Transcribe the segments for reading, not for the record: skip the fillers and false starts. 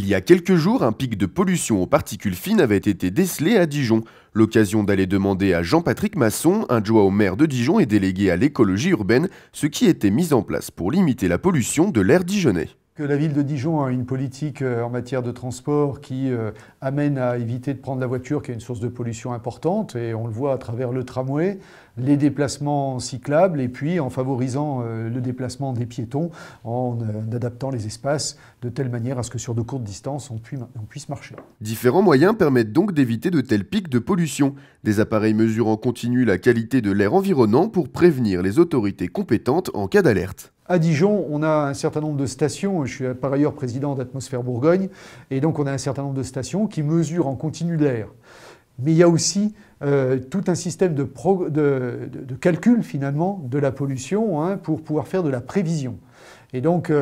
y a quelques jours, un pic de pollution aux particules fines avait été décelé à Dijon. L'occasion d'aller demander à Jean-Patrick Masson, adjoint au maire de Dijon et délégué à l'écologie urbaine, ce qui était mis en place pour limiter la pollution de l'air dijonnais. Que la ville de Dijon a une politique en matière de transport qui amène à éviter de prendre la voiture, qui est une source de pollution importante, et on le voit à travers le tramway, les déplacements cyclables, et puis en favorisant le déplacement des piétons, en adaptant les espaces de telle manière à ce que sur de courtes distances, on puisse marcher. Différents moyens permettent donc d'éviter de tels pics de pollution. Des appareils mesurent en continu la qualité de l'air environnant pour prévenir les autorités compétentes en cas d'alerte. À Dijon, on a un certain nombre de stations, je suis par ailleurs président d'Atmosphère Bourgogne, et donc on a un certain nombre de stations qui mesurent en continu l'air. Mais il y a aussi tout un système de calcul finalement de la pollution pour pouvoir faire de la prévision. Et donc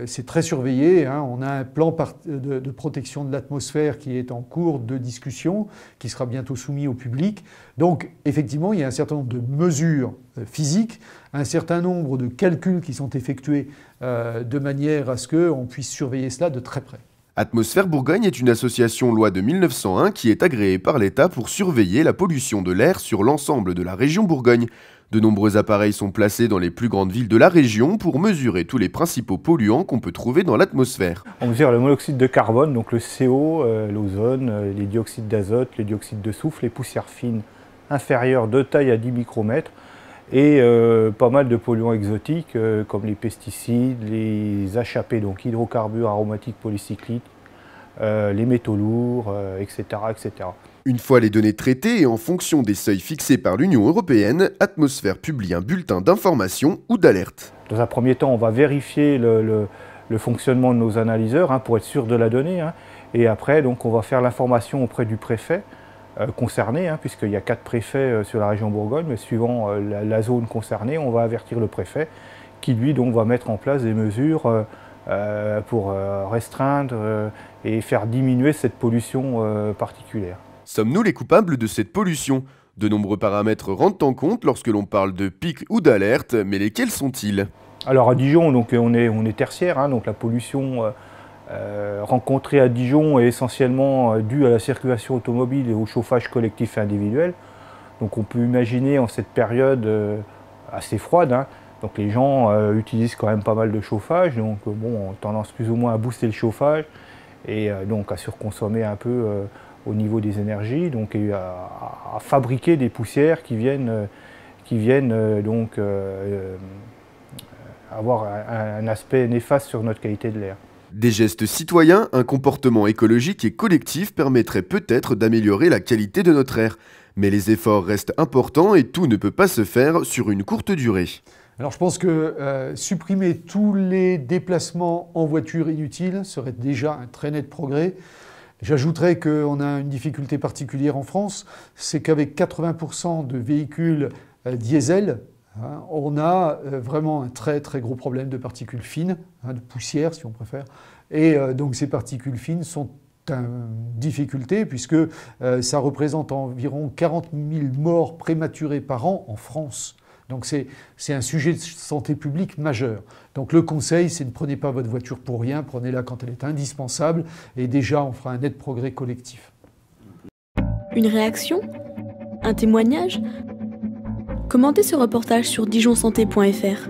c'est très surveillé, on a un plan de protection de l'atmosphère qui est en cours de discussion, qui sera bientôt soumis au public. Donc effectivement, il y a un certain nombre de mesures physiques, un certain nombre de calculs qui sont effectués de manière à ce qu'on puisse surveiller cela de très près. Atmosphère Bourgogne est une association loi de 1901 qui est agréée par l'État pour surveiller la pollution de l'air sur l'ensemble de la région Bourgogne. De nombreux appareils sont placés dans les plus grandes villes de la région pour mesurer tous les principaux polluants qu'on peut trouver dans l'atmosphère. On mesure le monoxyde de carbone, donc le CO, l'ozone, les dioxydes d'azote, les dioxydes de soufre, les poussières fines inférieures de taille à 10 micromètres et pas mal de polluants exotiques comme les pesticides, les HAP, donc hydrocarbures aromatiques polycycliques, les métaux lourds, etc., etc. Une fois les données traitées et en fonction des seuils fixés par l'Union européenne, Atmosphère publie un bulletin d'information ou d'alerte. Dans un premier temps, on va vérifier le fonctionnement de nos analyseurs pour être sûr de la donnée. Et après, donc, on va faire l'information auprès du préfet concerné, puisqu'il y a 4 préfets sur la région Bourgogne, mais suivant la zone concernée, on va avertir le préfet qui, lui, donc, va mettre en place des mesures pour restreindre et faire diminuer cette pollution particulière. Sommes-nous les coupables de cette pollution? De nombreux paramètres rentrent en compte lorsque l'on parle de pic ou d'alerte, mais lesquels sont-ils? Alors à Dijon, donc, on est tertiaire, donc la pollution rencontrée à Dijon est essentiellement due à la circulation automobile et au chauffage collectif et individuel. Donc on peut imaginer en cette période assez froide, donc les gens utilisent quand même pas mal de chauffage, donc bon, on tendance plus ou moins à booster le chauffage et donc à surconsommer un peu au niveau des énergies, donc à fabriquer des poussières qui viennent donc avoir un aspect néfaste sur notre qualité de l'air. Des gestes citoyens, un comportement écologique et collectif permettraient peut-être d'améliorer la qualité de notre air. Mais les efforts restent importants et tout ne peut pas se faire sur une courte durée. Alors je pense que supprimer tous les déplacements en voiture inutiles serait déjà un très net progrès. J'ajouterais qu'on a une difficulté particulière en France, c'est qu'avec 80% de véhicules diesel, on a vraiment un très très gros problème de particules fines, de poussière si on préfère. Et donc ces particules fines sont une difficulté puisque ça représente environ 40 000 morts prématurées par an en France. Donc c'est un sujet de santé publique majeur. Donc le conseil, c'est ne prenez pas votre voiture pour rien, prenez-la quand elle est indispensable et déjà on fera un net progrès collectif. Une réaction? Un témoignage? Commentez ce reportage sur dijonsanté.fr.